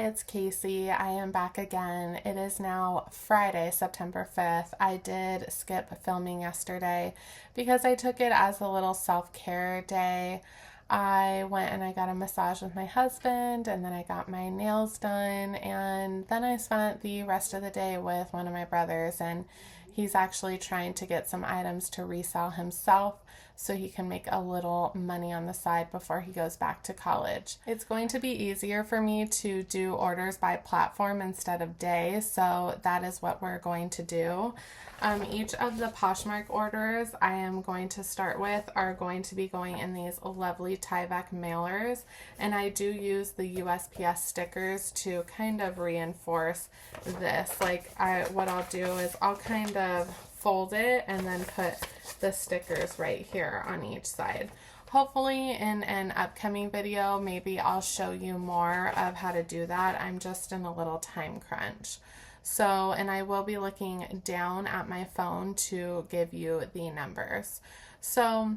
it's Casey. I am back again. It is now Friday, September 5th. I did skip filming yesterday because I took it as a little self-care day. I went and I got a massage with my husband, and then I got my nails done, and then I spent the rest of the day with one of my brothers, and he's actually trying to get some items to resell himself so he can make a little money on the side before he goes back to college. It's going to be easier for me to do orders by platform instead of day, so that is what we're going to do. Each of the Poshmark orders I am going to start with are going to be going in these lovely Tyvek mailers, and I do use the USPS stickers to kind of reinforce this. What I'll do is I'll kind of fold it and then put the stickers right here on each side. Hopefully in an upcoming video, maybe I'll show you more of how to do that. I'm just in a little time crunch. So, and I will be looking down at my phone to give you the numbers. So,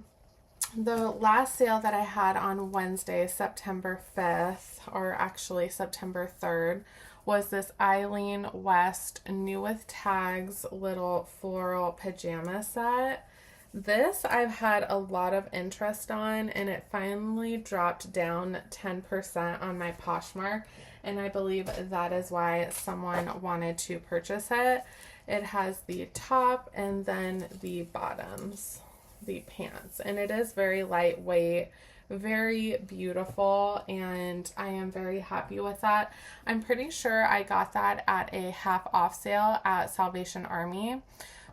the last sale that I had on Wednesday, September 5th, or actually September 3rd, was this Eileen West new with tags little floral pajama set. This I've had a lot of interest on, and it finally dropped down 10% on my Poshmark, and I believe that is why someone wanted to purchase it. It has the top and then the bottoms, the pants, and it is very lightweight, very beautiful, and I am very happy with that. I'm pretty sure I got that at a half off sale at Salvation Army.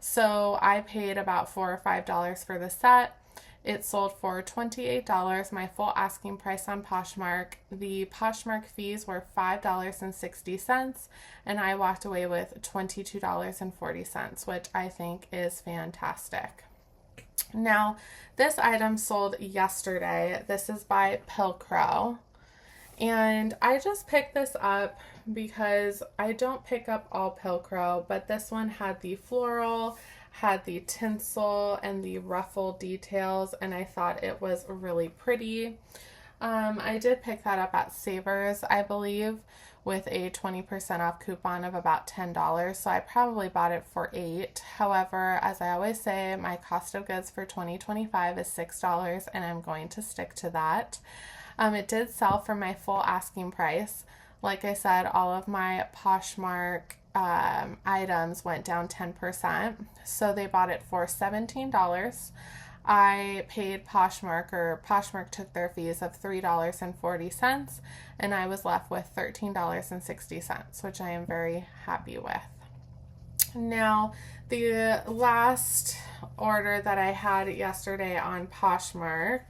So I paid about $4 or $5 for the set. It sold for $28, my full asking price on Poshmark. The Poshmark fees were $5.60, and I walked away with $22.40, which I think is fantastic. Now, this item sold yesterday. This is by Pilcrow. And I just picked this up because I don't pick up all Pilcrow, but this one had the floral, had the tinsel, and the ruffle details, and I thought it was really pretty. I did pick that up at Savers, I believe, with a 20% off coupon of about $10, so I probably bought it for $8. However, as I always say, my cost of goods for 2025 is $6, and I'm going to stick to that. It did sell for my full asking price. Like I said, all of my Poshmark items went down 10%, so they bought it for $17. I paid Poshmark, or Poshmark took their fees of $3.40, and I was left with $13.60, which I am very happy with. Now, the last order that I had yesterday on Poshmark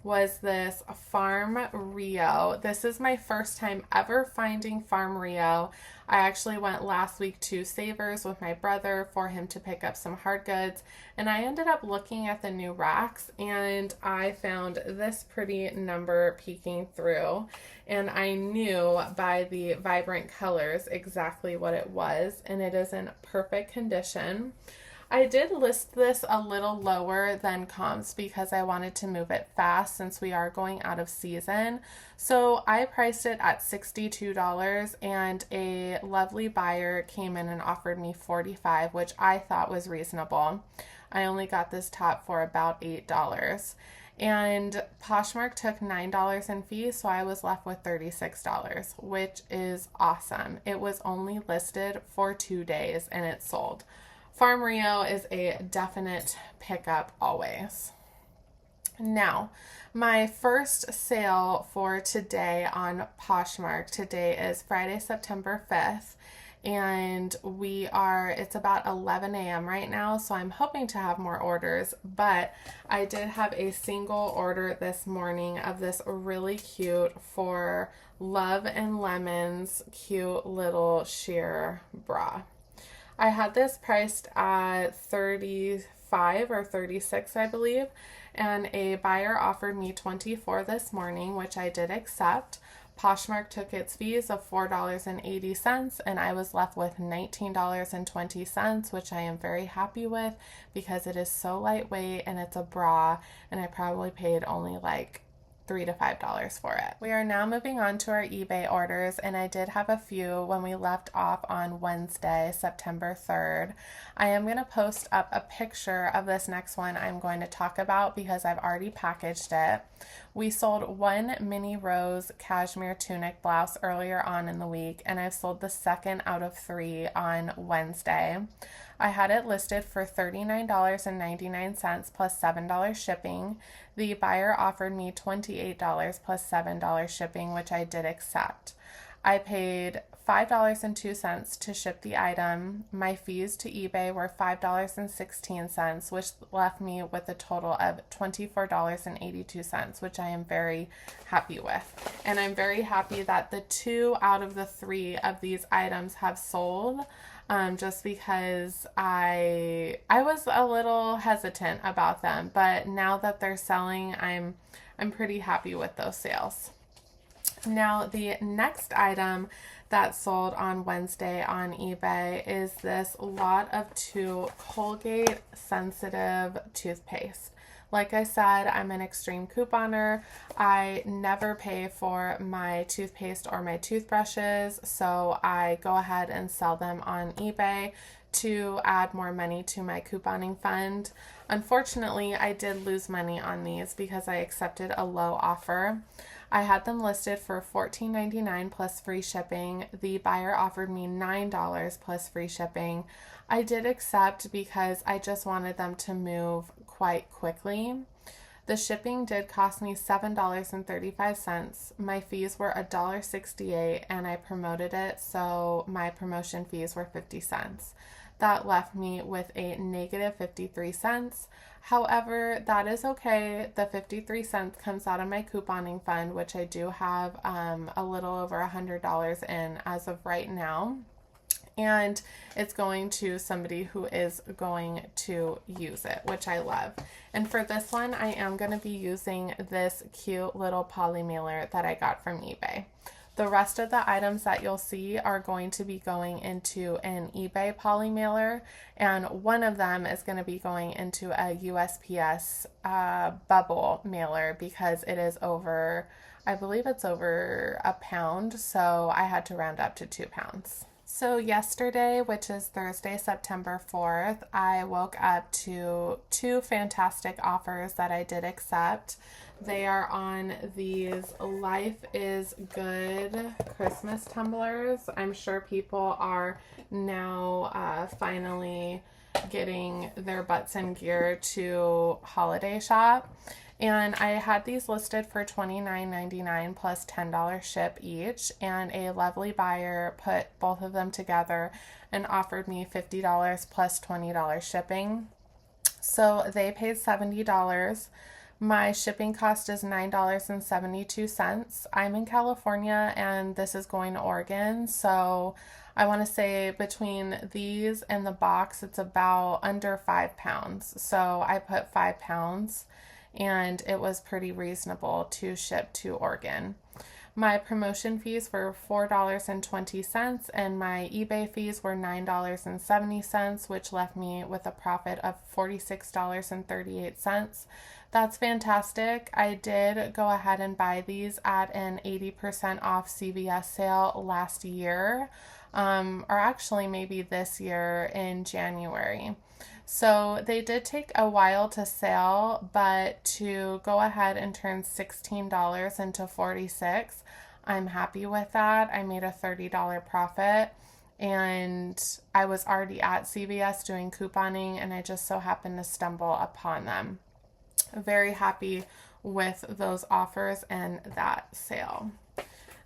was this Farm Rio. This is my first time ever finding Farm Rio. I actually went last week to Savers with my brother for him to pick up some hard goods, and I ended up looking at the new racks, and I found this pretty number peeking through, and I knew by the vibrant colors exactly what it was, and it is in perfect condition. I did list this a little lower than comps because I wanted to move it fast since we are going out of season. So I priced it at $62, and a lovely buyer came in and offered me $45, which I thought was reasonable. I only got this top for about $8. And Poshmark took $9 in fees, so I was left with $36, which is awesome. It was only listed for 2 days and it sold. Farm Rio is a definite pickup always. Now, my first sale for today on Poshmark, today is Friday, September 5th, and it's about 11 a.m. right now, so I'm hoping to have more orders, but I did have a single order this morning of this really cute for Love and Lemons cute little sheer bra. I had this priced at $35 or $36, I believe, and a buyer offered me $24 this morning, which I did accept. Poshmark took its fees of $4.80, and I was left with $19.20, which I am very happy with because it is so lightweight and it's a bra, and I probably paid only like $3 to $5 for it. We are now moving on to our eBay orders, and I did have a few when we left off on Wednesday, September 3rd. I am going to post up a picture of this next one I'm going to talk about because I've already packaged it. We sold one mini rose cashmere tunic blouse earlier on in the week, and I've sold the second out of 3 on Wednesday. I had it listed for $39.99 plus $7 shipping. The buyer offered me $28 plus $7 shipping, which I did accept. I paid $5.02 to ship the item. My fees to eBay were $5.16, which left me with a total of $24.82, which I am very happy with. And I'm very happy that the 2 out of the 3 of these items have sold. Just because I was a little hesitant about them, but now that they're selling, I'm pretty happy with those sales. Now, the next item that sold on Wednesday on eBay is this Lot of 2 Colgate Sensitive toothpaste. Like I said, I'm an extreme couponer. I never pay for my toothpaste or my toothbrushes, so I go ahead and sell them on eBay to add more money to my couponing fund. Unfortunately, I did lose money on these because I accepted a low offer. I had them listed for $14.99 plus free shipping. The buyer offered me $9 plus free shipping. I did accept because I just wanted them to move quite quickly. The shipping did cost me $7.35. My fees were $1.68 and I promoted it, so my promotion fees were 50 cents. That left me with a negative 53 cents. However, that is okay. The 53 cents comes out of my couponing fund, which I do have a little over $100 in as of right now. And it's going to somebody who is going to use it, which I love. And for this one, I am going to be using this cute little poly mailer that I got from eBay. The rest of the items that you'll see are going to be going into an eBay poly mailer, and one of them is going to be going into a USPS bubble mailer because it is over, I believe it's over a pound, so I had to round up to 2 pounds. So yesterday, which is Thursday, September 4th, I woke up to 2 fantastic offers that I did accept. They are on these Life is Good Christmas tumblers. I'm sure people are now finally getting their butts in gear to holiday shop. And I had these listed for $29.99 plus $10 ship each, and a lovely buyer put both of them together and offered me $50 plus $20 shipping. So they paid $70. My shipping cost is $9.72. I'm in California and this is going to Oregon, so I want to say between these and the box, it's about under 5 pounds. So I put 5 pounds. And it was pretty reasonable to ship to Oregon. My promotion fees were $4.20 and my eBay fees were $9.70, which left me with a profit of $46.38. That's fantastic. I did go ahead and buy these at an 80% off CVS sale last year, or actually maybe this year in January. So they did take a while to sell, but to go ahead and turn $16 into $46, I'm happy with that. I made a $30 profit, and I was already at CVS doing couponing, and I just so happened to stumble upon them. Very happy with those offers and that sale.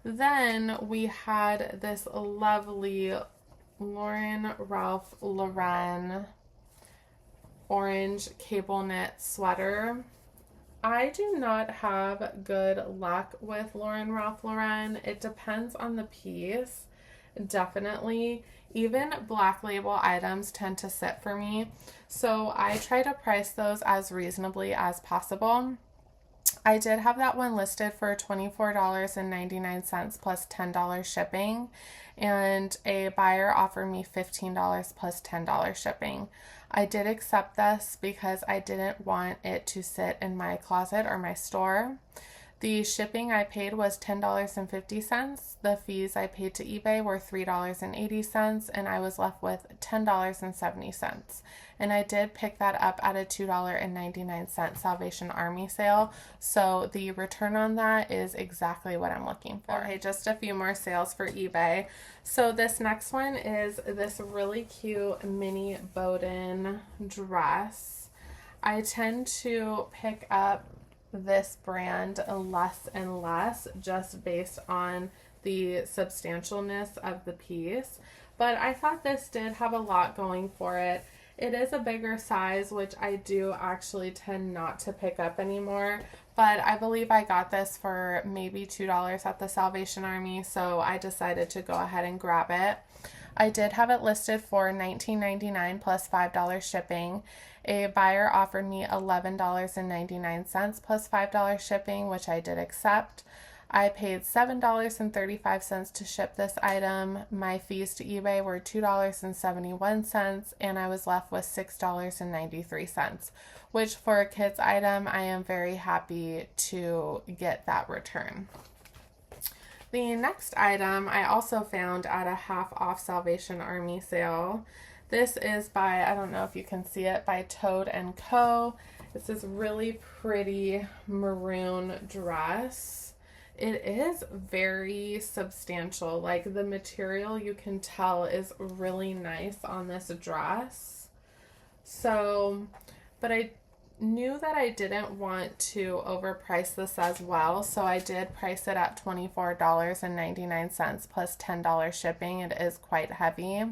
Then we had this lovely Lauren Ralph Lauren orange cable knit sweater. I do not have good luck with Lauren Ralph Lauren. It depends on the piece. Definitely. Even Black Label items tend to sit for me. So I try to price those as reasonably as possible. I did have that one listed for $24.99 plus $10 shipping, and a buyer offered me $15 plus $10 shipping. I did accept this because I didn't want it to sit in my closet or my store. The shipping I paid was $10.50. The fees I paid to eBay were $3.80, and I was left with $10.70. And I did pick that up at a $2.99 Salvation Army sale, so the return on that is exactly what I'm looking for. Okay, just a few more sales for eBay. So this next one is this really cute mini Bowden dress. I tend to pick up this brand less and less just based on the substantialness of the piece, but I thought this did have a lot going for it. It is a bigger size, which I do actually tend not to pick up anymore, but I believe I got this for maybe $2 at the Salvation Army, so I decided to go ahead and grab it. I did have it listed for $19.99 plus $5 shipping. A buyer offered me $11.99 plus $5 shipping, which I did accept. I paid $7.35 to ship this item. My fees to eBay were $2.71, and I was left with $6.93, which for a kid's item, I am very happy to get that return. The next item I also found at a half off Salvation Army sale. This is by, I don't know if you can see it, by Toad & Co. It's this really pretty maroon dress. It is very substantial. Like, the material, you can tell, is really nice on this dress. So, but I knew that I didn't want to overprice this as well, so I did price it at $24.99 plus $10 shipping. It is quite heavy.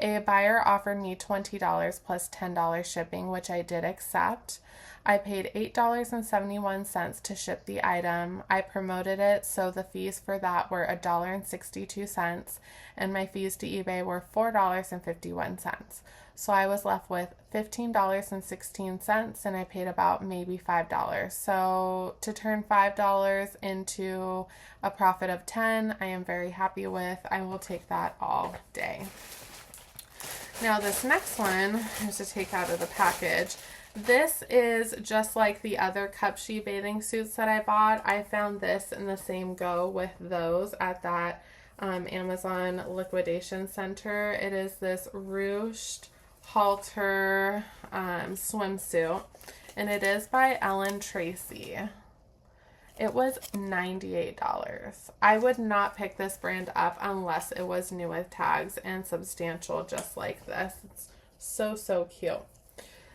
A buyer offered me $20 plus $10 shipping, which I did accept. I paid $8.71 to ship the item. I promoted it, so the fees for that were $1.62, and my fees to eBay were $4.51. So I was left with $15.16, and I paid about maybe $5. So to turn $5 into a profit of $10, I am very happy with. I will take that all day. Now this next one is to take out of the package. This is just like the other Cupshe bathing suits that I bought. I found this in the same go with those at that Amazon liquidation center. It is this ruched halter swimsuit, and it is by Ellen Tracy. It was $98. I would not pick this brand up unless it was new with tags and substantial just like this. It's so, so cute.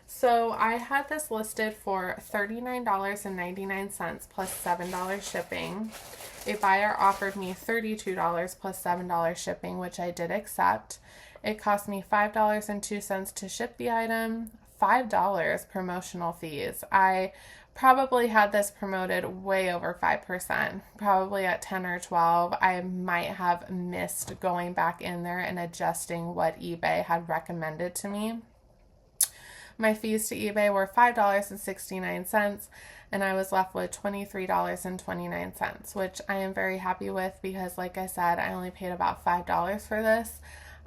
So I had this listed for $39.99 plus $7 shipping. A buyer offered me $32 plus $7 shipping, which I did accept. It cost me $5.02 to ship the item, $5 promotional fees. I probably had this promoted way over 5%, probably at 10 or 12. I might have missed going back in there and adjusting what eBay had recommended to me. My fees to eBay were $5.69, and I was left with $23.29, which I am very happy with because, like I said, I only paid about $5 for this.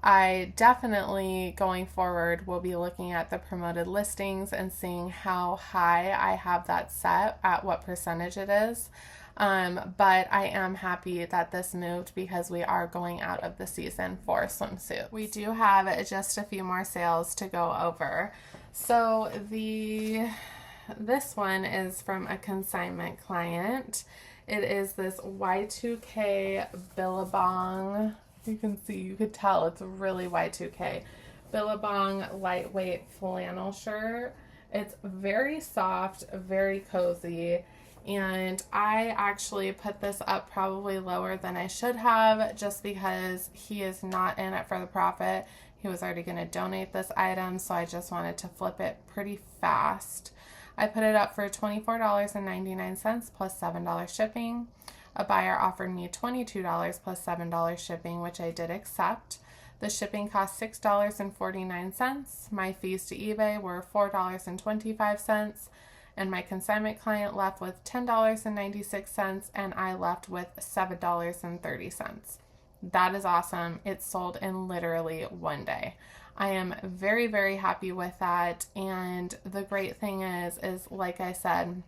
I definitely, going forward, will be looking at the promoted listings and seeing how high I have that set, at what percentage it is. But I am happy that this moved because we are going out of the season for swimsuits. We do have just a few more sales to go over. So this one is from a consignment client. It is this Y2K Billabong. You could tell it's really Y2K. Billabong lightweight flannel shirt. It's very soft, very cozy, and I actually put this up probably lower than I should have just because he is not in it for the profit. He was already going to donate this item, so I just wanted to flip it pretty fast. I put it up for $24.99 plus $7 shipping. A buyer offered me $22 plus $7 shipping, which I did accept. The shipping cost $6.49. My fees to eBay were $4.25, and my consignment client left with $10.96, and I left with $7.30. That is awesome. It sold in literally one day. I am very, very happy with that. And the great thing is like I said,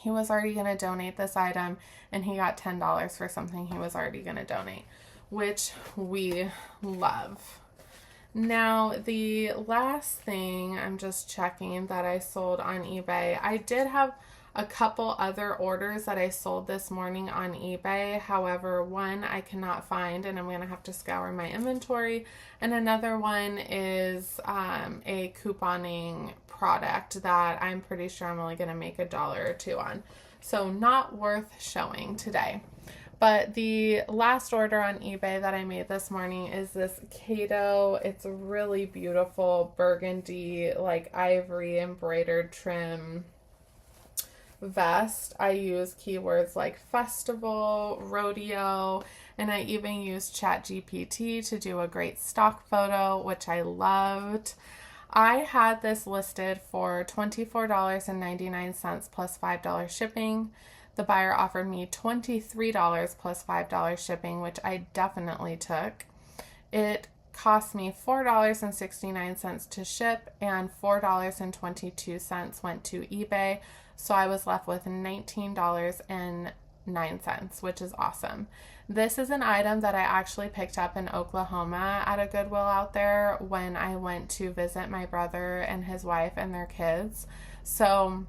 He was already going to donate this item, and he got $10 for something he was already going to donate, which we love. Now, the last thing I'm just checking that I sold on eBay, I did have a couple other orders that I sold this morning on eBay. However, one I cannot find, and I'm going to have to scour my inventory. And another one is a couponing product that I'm pretty sure I'm only going to make $1 or $2 on. So not worth showing today. But the last order on eBay that I made this morning is this Kato. It's a really beautiful burgundy, like ivory embroidered trim vest. I use keywords like festival, rodeo, and I even used ChatGPT to do a great stock photo, which I loved. I had this listed for $24.99 plus $5 shipping. The buyer offered me $23 plus $5 shipping, which I definitely took. It cost me $4.69 to ship, and $4.22 went to eBay. So I was left with $19.09, which is awesome. This is an item that I actually picked up in Oklahoma at a Goodwill out there when I went to visit my brother and his wife and their kids. So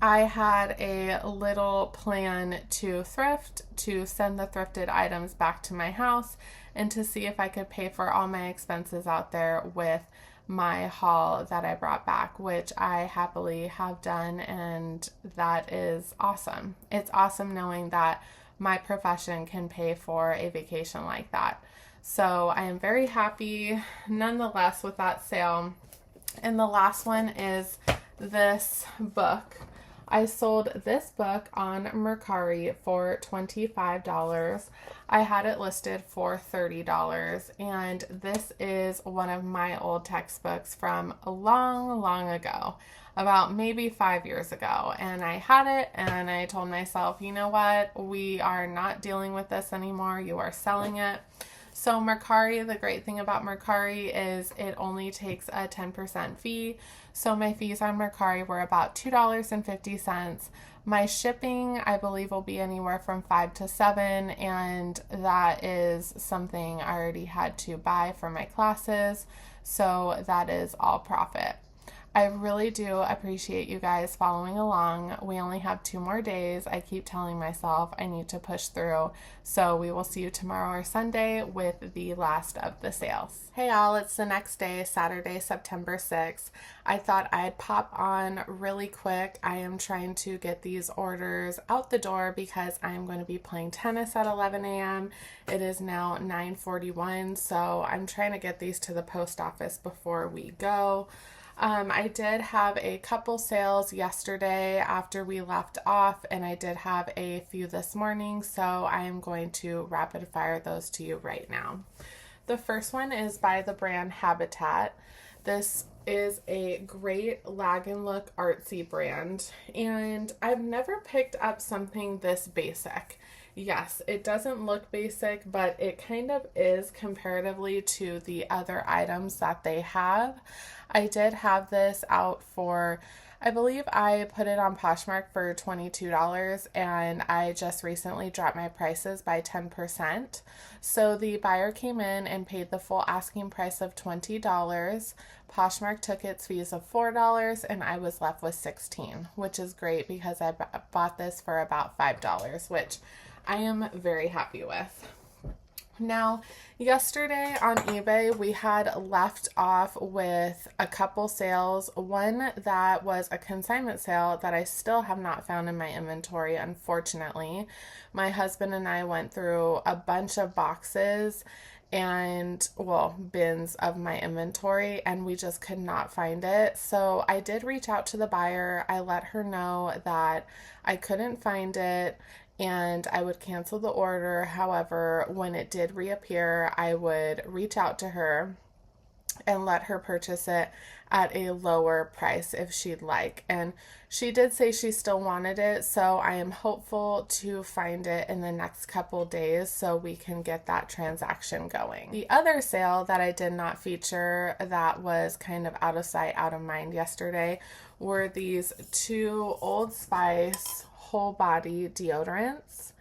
I had a little plan to thrift, to send the thrifted items back to my house, and to see if I could pay for all my expenses out there with my haul that I brought back, which I happily have done, and that is awesome. It's awesome knowing that my profession can pay for a vacation like that. So I am very happy nonetheless with that sale. And the last one is this book. I sold this book on Mercari for $25. I had it listed for $30, and this is one of my old textbooks from a long, long ago, about maybe 5 years ago. And I had it, and I told myself, you know what? We are not dealing with this anymore. You are selling it. So Mercari, the great thing about Mercari is it only takes a 10% fee. So my fees on Mercari were about $2.50. My shipping, I believe, will be anywhere from $5 to $7, and that is something I already had to buy for my classes. So that is all profit. I really do appreciate you guys following along. We only have 2 more days. I keep telling myself I need to push through. So we will see you tomorrow or Sunday with the last of the sales. Hey y'all, it's the next day, Saturday, September 6th. I thought I'd pop on really quick. I am trying to get these orders out the door because I'm going to be playing tennis at 11 a.m. It is now 9:41, so I'm trying to get these to the post office before we go. I did have a couple sales yesterday after we left off, and I did have a few this morning, so I am going to rapid fire those to you right now. The first one is by the brand Habitat. This is a great lag and look artsy brand, and I've never picked up something this basic. Yes, it doesn't look basic, but it kind of is comparatively to the other items that they have. I did have this out for, I believe I put it on Poshmark for $22, and I just recently dropped my prices by 10%. So the buyer came in and paid the full asking price of $20. Poshmark took its fees of $4, and I was left with $16, which is great because I bought this for about $5, which I am very happy with. Now, yesterday on eBay, we had left off with a couple sales. One that was a consignment sale that I still have not found in my inventory, unfortunately. My husband and I went through a bunch of boxes and, bins of my inventory, and we just could not find it. So I did reach out to the buyer. I let her know that I couldn't find it and I would cancel the order. However, when it did reappear, I would reach out to her and let her purchase it at a lower price if she'd like. And she did say she still wanted it, so I am hopeful to find it in the next couple days so we can get that transaction going. The other sale that I did not feature that was kind of out of sight, out of mind yesterday were these 2 Old Spice whole body deodorants.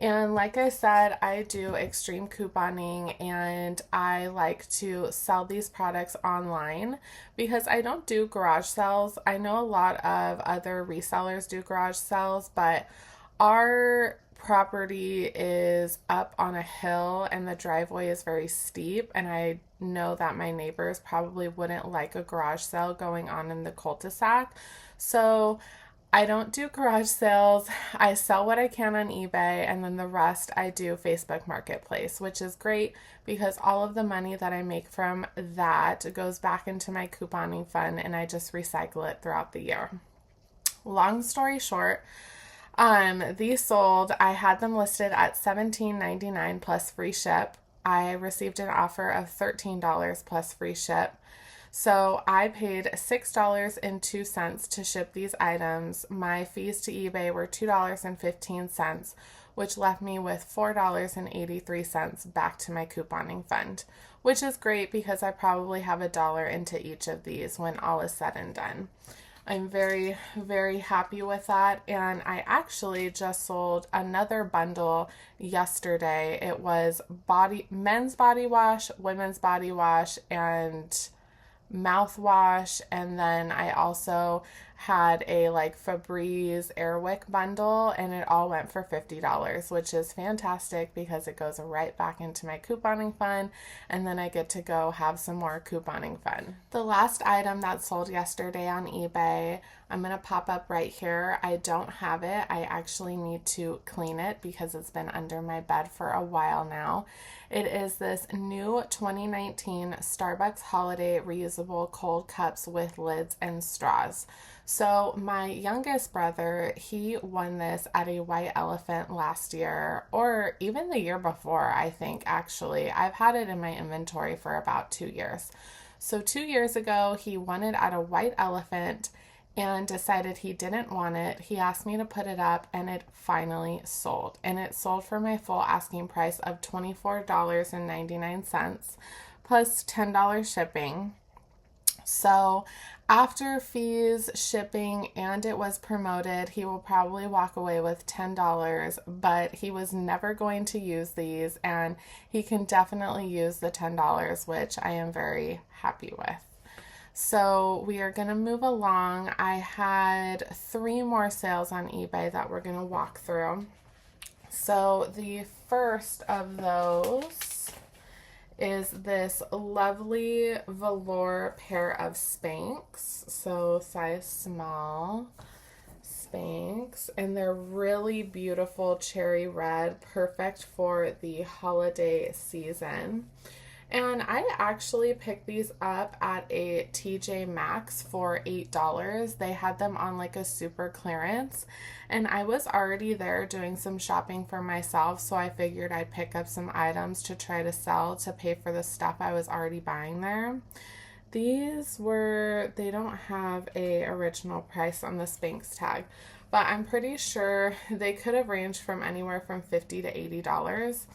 And like I said, I do extreme couponing and I like to sell these products online because I don't do garage sales. I know a lot of other resellers do garage sales, but our property is up on a hill and the driveway is very steep, and I know that my neighbors probably wouldn't like a garage sale going on in the cul-de-sac. So I don't do garage sales. I sell what I can on eBay, and then the rest I do Facebook Marketplace, which is great because all of the money that I make from that goes back into my couponing fund and I just recycle it throughout the year. Long story short, these sold. I had them listed at $17.99 plus free ship. I received an offer of $13 plus free ship. So I paid $6.02 to ship these items. My fees to eBay were $2.15, which left me with $4.83 back to my couponing fund, which is great because I probably have $1 into each of these when all is said and done. I'm very, very happy with that. And I actually just sold another bundle yesterday. It was men's body wash, women's body wash, and mouthwash, and then I also had a Febreze Airwick bundle, and it all went for $50, which is fantastic because it goes right back into my couponing fund, and then I get to go have some more couponing fun. The last item that sold yesterday on eBay, I'm going to pop up right here. I don't have it. I actually need to clean it because it's been under my bed for a while now. It is this new 2019 Starbucks Holiday Reusable Cold Cups with lids and straws. So my youngest brother, he won this at a White Elephant last year, or even the year before, I think, actually. I've had it in my inventory for about 2 years. So 2 years ago, he won it at a White Elephant and decided he didn't want it. He asked me to put it up, and it finally sold. And it sold for my full asking price of $24.99 plus $10 shipping. So after fees, shipping, and it was promoted, he will probably walk away with $10, but he was never going to use these, and he can definitely use the $10, which I am very happy with. So we are going to move along. I had 3 more sales on eBay that we're going to walk through. So the first of those is this lovely velour pair of Spanx. So size small Spanx. And they're really beautiful cherry red, perfect for the holiday season. And I actually picked these up at a TJ Maxx for $8. They had them on a super clearance. And I was already there doing some shopping for myself, so I figured I'd pick up some items to try to sell to pay for the stuff I was already buying there. They don't have a original price on the Spanx tag, but I'm pretty sure they could have ranged from anywhere from $50 to $80.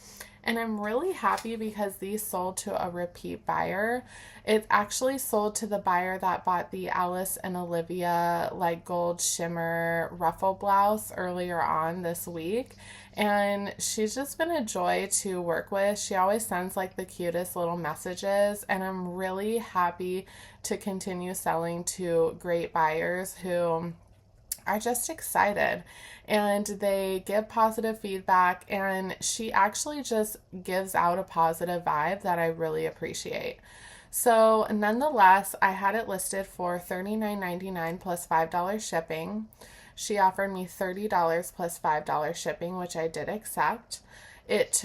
And I'm really happy because these sold to a repeat buyer. It actually sold to the buyer that bought the Alice and Olivia gold shimmer ruffle blouse earlier on this week. And she's just been a joy to work with. She always sends the cutest little messages, and I'm really happy to continue selling to great buyers who are just excited, and they give positive feedback, and she actually just gives out a positive vibe that I really appreciate. So nonetheless, I had it listed for $39.99 plus $5 shipping. She offered me $30 plus $5 shipping, which I did accept. It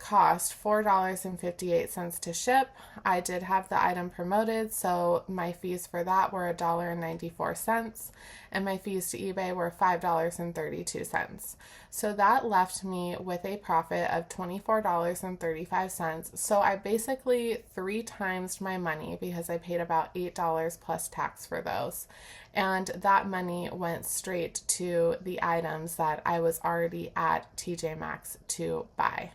cost $4.58 to ship. I did have the item promoted, so my fees for that were $1.94. and my fees to eBay were $5.32. So that left me with a profit of $24.35. So I basically 3 times my money because I paid about $8 plus tax for those. And that money went straight to the items that I was already at TJ Maxx to buy.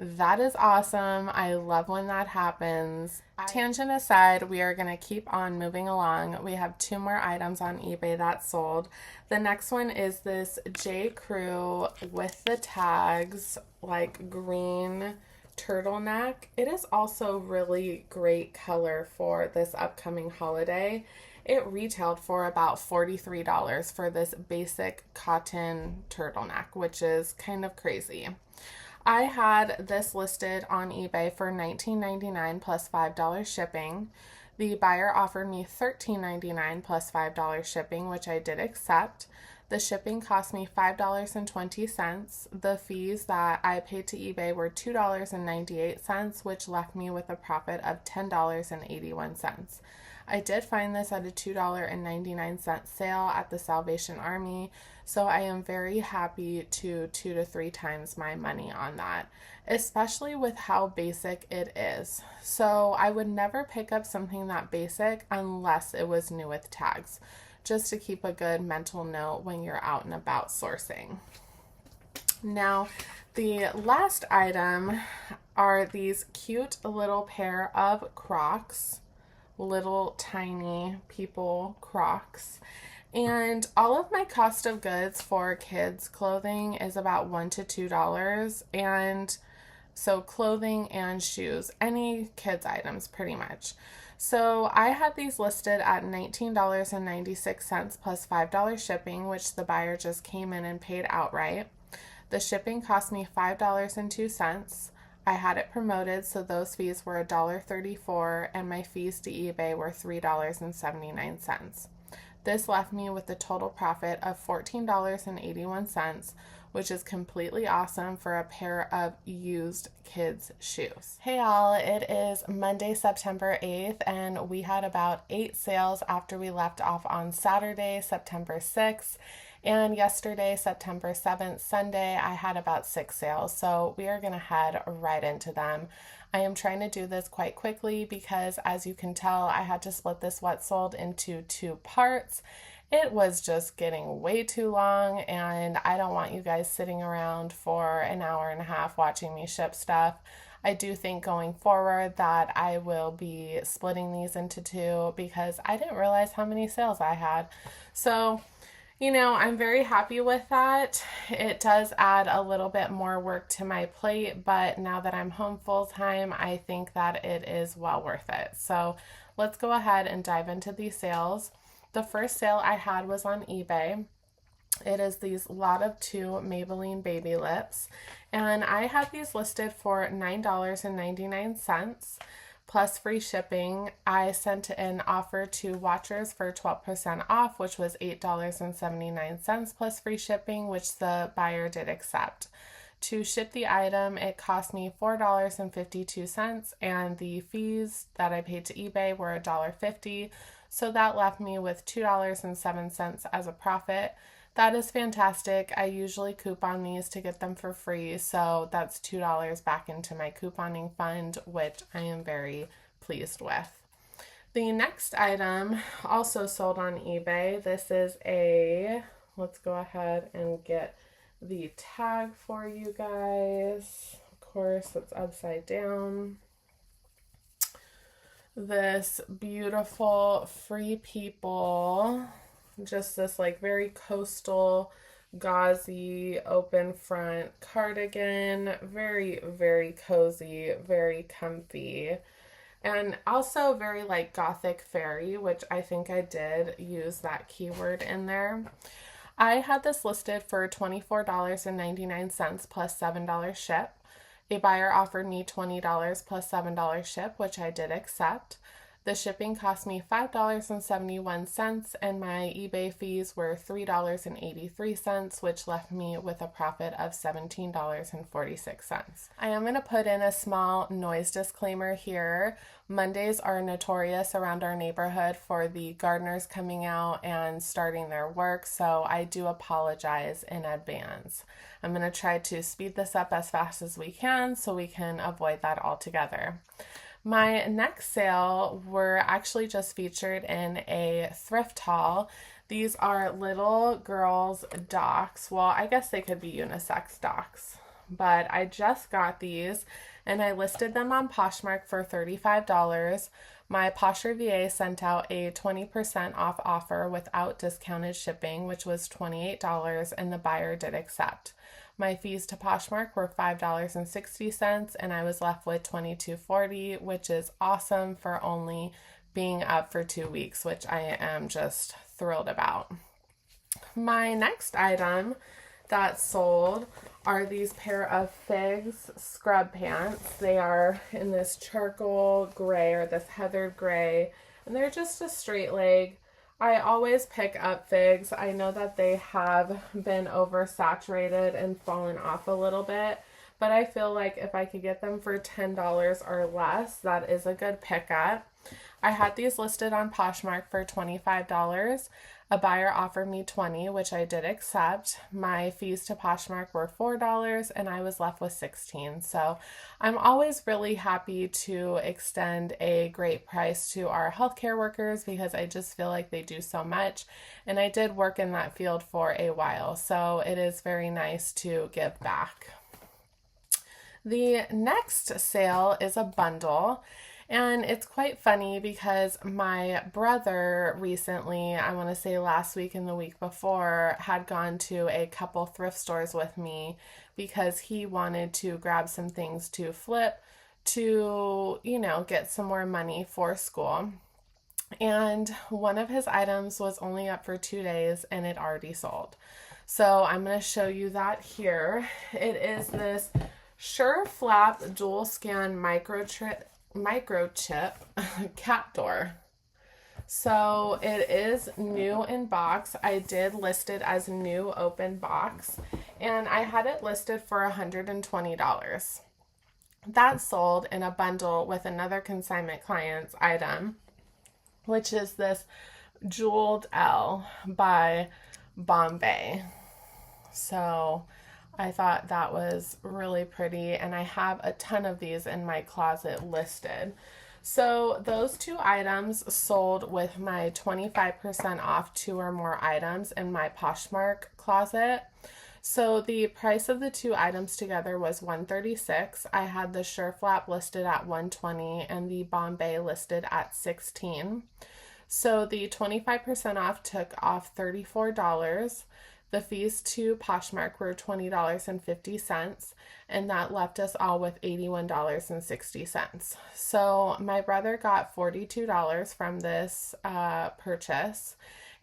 That is awesome. I love when that happens. Tangent aside, we are going to keep on moving along. We have 2 more items on eBay that sold. The next one is this J. Crew with the tags, like green turtleneck. It is also really great color for this upcoming holiday. It retailed for about $43 for this basic cotton turtleneck, which is kind of crazy. I had this listed on eBay for $19.99 plus $5 shipping. The buyer offered me $13.99 plus $5 shipping, which I did accept. The shipping cost me $5.20. The fees that I paid to eBay were $2.98, which left me with a profit of $10.81. I did find this at a $2.99 sale at the Salvation Army, so I am very happy to 2 to 3 times my money on that, especially with how basic it is. So I would never pick up something that basic unless it was new with tags, just to keep a good mental note when you're out and about sourcing. Now, the last item are these cute little pair of Crocs. Little tiny people Crocs, and all of my cost of goods for kids clothing is about $1 to $2, and so clothing and shoes, any kids items pretty much. So I had these listed at $19.96 plus $5 shipping, which the buyer just came in and paid outright. The shipping cost me $5.02. I had it promoted, so those fees were $1.34, and my fees to eBay were $3.79. This left me with a total profit of $14.81, which is completely awesome for a pair of used kids' shoes. Hey all, it is Monday, September 8th, and we had about 8 sales after we left off on Saturday, September 6th. And yesterday, September 7th, Sunday, I had about 6 sales, so we are going to head right into them. I am trying to do this quite quickly because, as you can tell, I had to split this what sold into 2 parts. It was just getting way too long, and I don't want you guys sitting around for an hour and a half watching me ship stuff. I do think going forward that I will be splitting these into 2 because I didn't realize how many sales I had. So, you know, I'm very happy with that. It does add a little bit more work to my plate, but now that I'm home full time, I think that it is well worth it. So let's go ahead and dive into these sales. The first sale I had was on eBay. It is these lot of 2 Maybelline baby lips, and I had these listed for $9.99. Plus free shipping. I sent an offer to watchers for 12% off, which was $8.79 plus free shipping, which the buyer did accept. To ship the item, it cost me $4.52, and the fees that I paid to eBay were $1.50, so that left me with $2.07 as a profit. That is fantastic. I usually coupon these to get them for free, so that's $2 back into my couponing fund, which I am very pleased with. The next item also sold on eBay. This is let's go ahead and get the tag for you guys. Of course, it's upside down. This beautiful Free People, just this like very coastal, gauzy, open front cardigan. Very, very cozy, very comfy. And also very like gothic fairy, which I think I did use that keyword in there. I had this listed for $24.99 plus $7 ship. A buyer offered me $20 plus $7 ship, which I did accept. The shipping cost me $5.71, and my eBay fees were $3.83, which left me with a profit of $17.46. I am going to put in a small noise disclaimer here. Mondays are notorious around our neighborhood for the gardeners coming out and starting their work, so I do apologize in advance. I'm going to try to speed this up as fast as we can so we can avoid that altogether. My next sale were actually just featured in a thrift haul. These are little girls' docks. Well, I guess they could be unisex docks, but I just got these and I listed them on Poshmark for $35. My Posher VA sent out a 20% off offer without discounted shipping, which was $28, and the buyer did accept. My fees to Poshmark were $5.60, and I was left with $22.40, which is awesome for only being up for 2 weeks, which I am just thrilled about. My next item that sold are these pair of Figs scrub pants. They are in this charcoal gray or this heathered gray, and they're just a straight leg. I always pick up Figs. I know that they have been oversaturated and fallen off a little bit, but I feel like if I could get them for $10 or less, that is a good pickup. I had these listed on Poshmark for $25. A buyer offered me $20, which I did accept. My fees to Poshmark were $4, and I was left with $16. So I'm always really happy to extend a great price to our healthcare workers because I just feel like they do so much. And I did work in that field for a while, so it is very nice to give back. The next sale is a bundle. And it's quite funny because my brother recently, I want to say last week and the week before, had gone to a couple thrift stores with me because he wanted to grab some things to flip to, get some more money for school. And one of his items was only up for 2 days and it already sold. So I'm going to show you that here. It is this Sure Flap dual scan microchip cat door. So it is new in box. I did list it as new open box, and I had it listed for $120. That sold in a bundle with another consignment client's item, which is this Jeweled L by Bombay. So I thought that was really pretty, and I have a ton of these in my closet listed. So those two items sold with my 25% off 2 or more items in my Poshmark closet. So the price of the 2 items together was $136. I had the Sure Flap listed at $120 and the Bombay listed at $16. So the 25% off took off $34. The fees to Poshmark were $20.50, and that left us all with $81.60. So my brother got $42 from this purchase,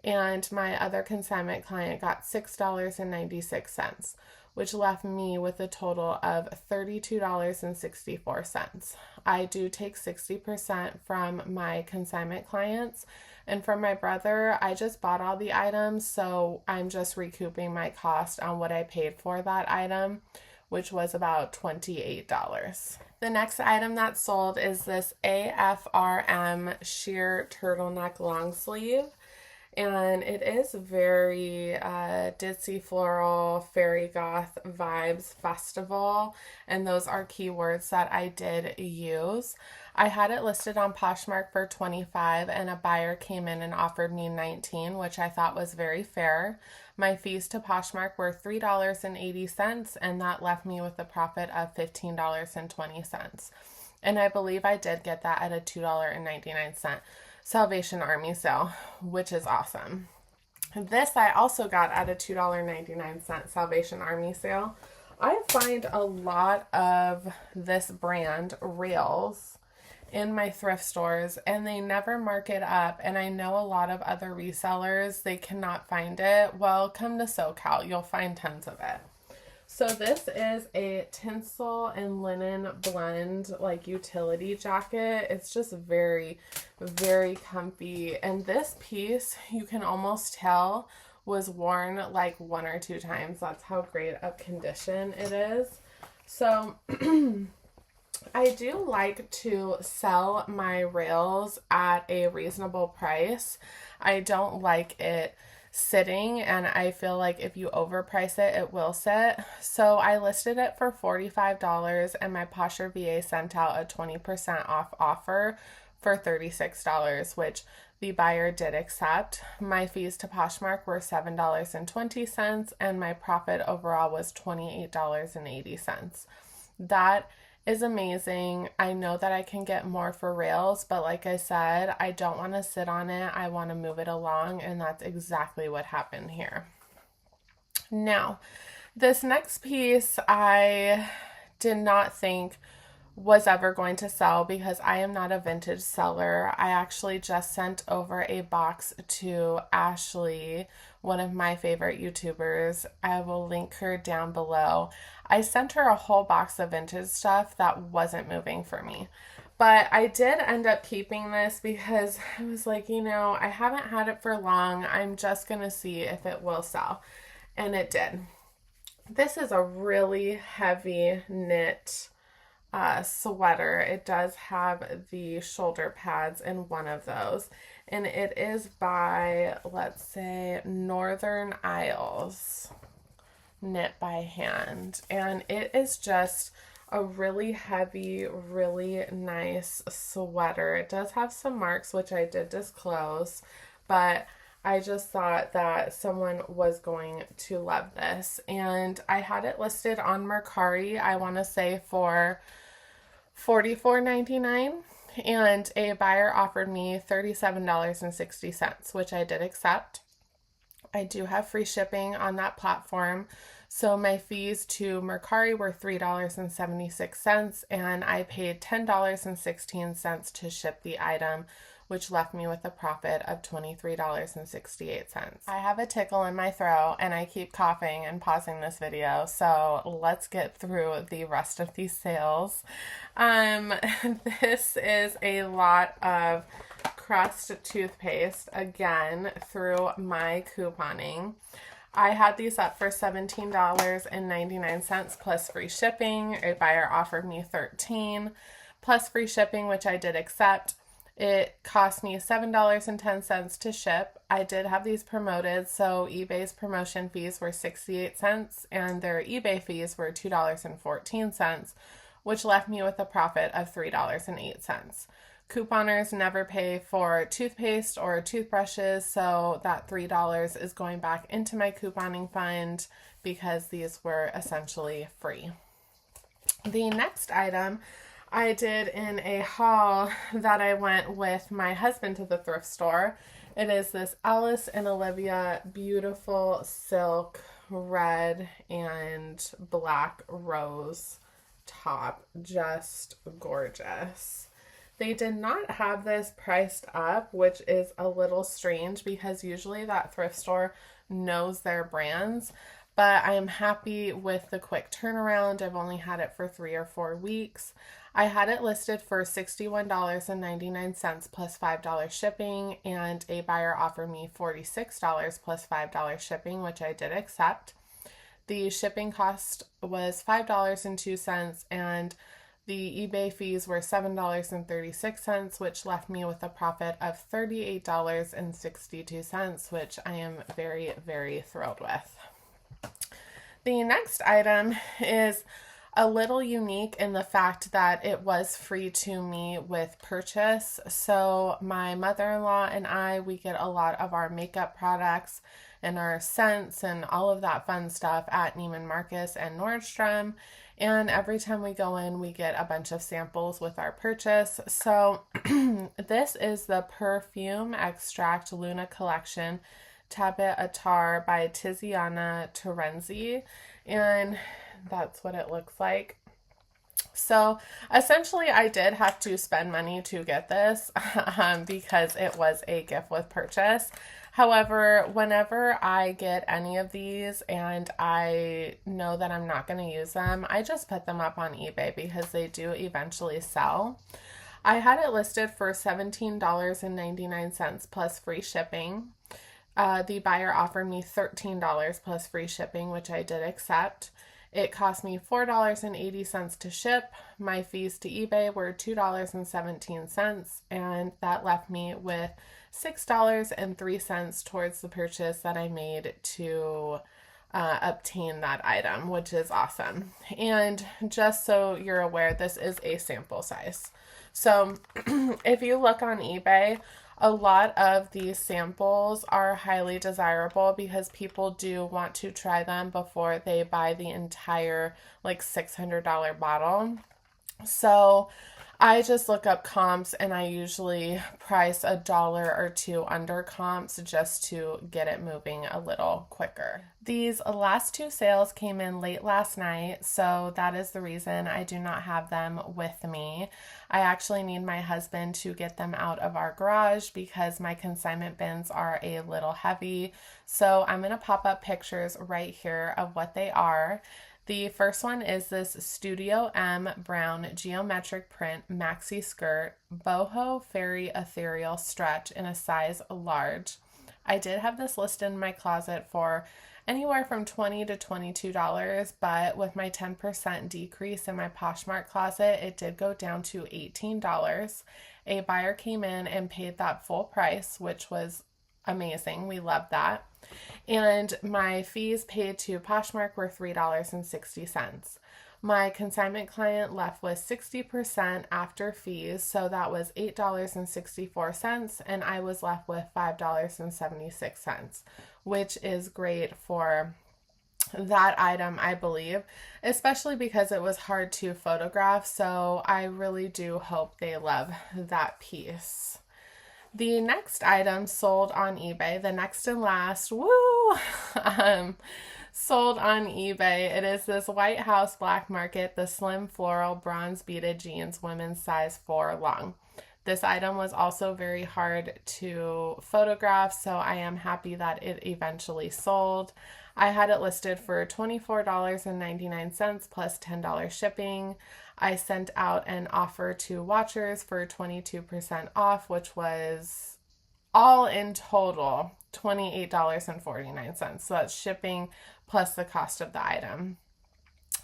and my other consignment client got $6.96, which left me with a total of $32.64. I do take 60% from my consignment clients, and from my brother, I just bought all the items, so I'm just recouping my cost on what I paid for that item, which was about $28. The next item that sold is this AFRM sheer turtleneck long sleeve. And it is very ditzy floral, fairy goth vibes festival. And those are keywords that I did use. I had it listed on Poshmark for $25, and a buyer came in and offered me $19, which I thought was very fair. My fees to Poshmark were $3.80, and that left me with a profit of $15.20. And I believe I did get that at a $2.99 Salvation Army sale, which is awesome. This I also got at a $2.99 Salvation Army sale. I find a lot of this brand, Reels, in my thrift stores, and they never mark it up, and I know a lot of other resellers, they cannot find it. Well, come to SoCal, you'll find tons of it. So this is a tinsel and linen blend, like utility jacket. It's just very, very comfy. And this piece, you can almost tell, was worn like 1 or 2 times. That's how great of condition it is. So I do like to sell my rails at a reasonable price. I don't like it sitting, and I feel like if you overprice it, it will sit. So I listed it for $45, and my Posher VA sent out a 20% off offer for $36, which the buyer did accept. My fees to Poshmark were $7.20, and my profit overall was $28.80. That is amazing. I know that I can get more for rails, but like I said, I don't want to sit on it. I want to move it along, and that's exactly what happened here. Now, this next piece I did not think was ever going to sell because I am not a vintage seller. I actually just sent over a box to Ashley, one of my favorite YouTubers. I will link her down below. I sent her a whole box of vintage stuff that wasn't moving for me. But I did end up keeping this because I was like, I haven't had it for long. I'm just going to see if it will sell. And it did. This is a really heavy knit sweater. It does have the shoulder pads in one of those, and it is by, let's say, Northern Isles, knit by hand, and it is just a really heavy, really nice sweater. It does have some marks, which I did disclose, but I just thought that someone was going to love this, and I had it listed on Mercari, I want to say for $44.99, and a buyer offered me $37.60, which I did accept. I do have free shipping on that platform, so my fees to Mercari were $3.76, and I paid $10.16 to ship the item, which left me with a profit of $23.68. I have a tickle in my throat, and I keep coughing and pausing this video, so let's get through the rest of these sales. This is a lot of Crest toothpaste, again, through my couponing. I had these up for $17.99 plus free shipping. A buyer offered me $13 plus free shipping, which I did accept. It cost me $7.10 to ship. I did have these promoted, so eBay's promotion fees were 68 cents and their eBay fees were $2.14, which left me with a profit of $3.08. Couponers never pay for toothpaste or toothbrushes, so that $3 is going back into my couponing fund because these were essentially free. The next item I did in a haul that I went with my husband to the thrift store. It is this Alice and Olivia beautiful silk red and black rose top. Just gorgeous. They did not have this priced up, which is a little strange because usually that thrift store knows their brands. But I am happy with the quick turnaround. I've only had it for 3 or 4 weeks. I had it listed for $61.99 plus $5 shipping, and a buyer offered me $46 plus $5 shipping, which I did accept. The shipping cost was $5.02, and the eBay fees were $7.36, which left me with a profit of $38.62, which I am very, very thrilled with. The next item is a little unique in the fact that it was free to me with purchase. So my mother-in-law and I, we get a lot of our makeup products and our scents and all of that fun stuff at Neiman Marcus and Nordstrom. And every time we go in, we get a bunch of samples with our purchase. So this is the Perfume Extract Luna Collection Tabet Attar by Tiziana Terenzi, and that's what it looks like. So essentially I did have to spend money to get this because it was a gift with purchase. However, whenever I get any of these and I know that I'm not going to use them, I just put them up on eBay because they do eventually sell. I had it listed for $17.99 plus free shipping. The buyer offered me $13 plus free shipping, which I did accept. It cost me $4.80 to ship. My fees to eBay were $2.17, and that left me with $6.03 towards the purchase that I made to obtain that item, which is awesome. And just so you're aware, this is a sample size. So if you look on eBay, a lot of these samples are highly desirable because people do want to try them before they buy the entire like $600 bottle. So I just look up comps and I usually price $1 or $2 under comps just to get it moving a little quicker. These last two sales came in late last night, so that is the reason I do not have them with me. I actually need my husband to get them out of our garage because my consignment bins are a little heavy. So I'm going to pop up pictures right here of what they are. The first one is this Studio M brown geometric print maxi skirt, boho fairy ethereal stretch in a size large. I did have this listed in my closet for anywhere from $20 to $22, but with my 10% decrease in my Poshmark closet, it did go down to $18. A buyer came in and paid that full price, which was amazing. We love that. And my fees paid to Poshmark were $3.60. My consignment client left with 60% after fees, so that was $8.64, and I was left with $5.76, which is great for that item, I believe, especially because it was hard to photograph, so I really do hope they love that piece. The next item sold on eBay, the next and last, sold on eBay. It is this White House Black Market, the slim floral bronze beaded jeans, women's size 4 long. This item was also very hard to photograph, so I am happy that it eventually sold. I had it listed for $24.99 plus $10 shipping. I sent out an offer to watchers for 22% off, which was all in total $28.49. So that's shipping plus the cost of the item.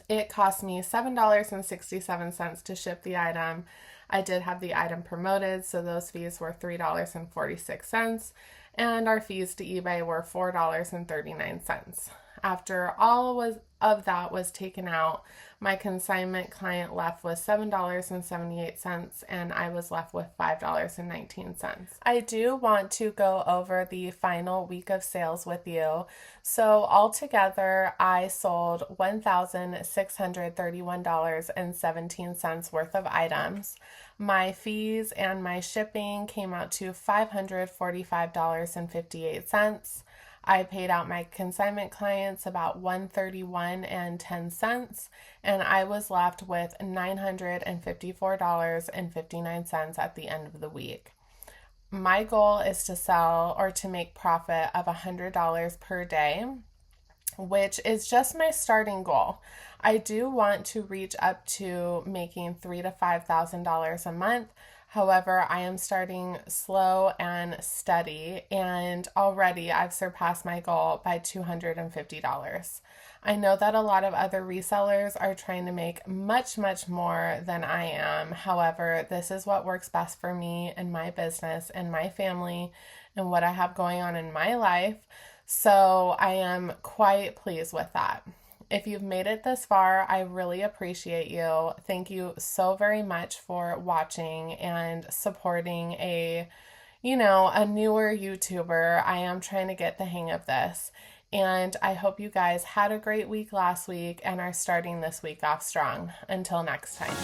It cost me $7.67 to ship the item. I did have the item promoted, so those fees were $3.46, and our fees to eBay were $4.39. After all of that was taken out, my consignment client left with $7.78, and I was left with $5.19. I do want to go over the final week of sales with you. So altogether, I sold $1,631.17 worth of items. My fees and my shipping came out to $545.58. I paid out my consignment clients about $131.10, and I was left with $954.59 at the end of the week. My goal is to sell or to make profit of $100 per day, which is just my starting goal. I do want to reach up to making $3,000 to $5,000 a month. However, I am starting slow and steady, and already I've surpassed my goal by $250. I know that a lot of other resellers are trying to make much, much more than I am. However, this is what works best for me and my business and my family and what I have going on in my life. So I am quite pleased with that. If you've made it this far, I really appreciate you. Thank you so very much for watching and supporting a newer YouTuber. I am trying to get the hang of this. And I hope you guys had a great week last week and are starting this week off strong. Until next time.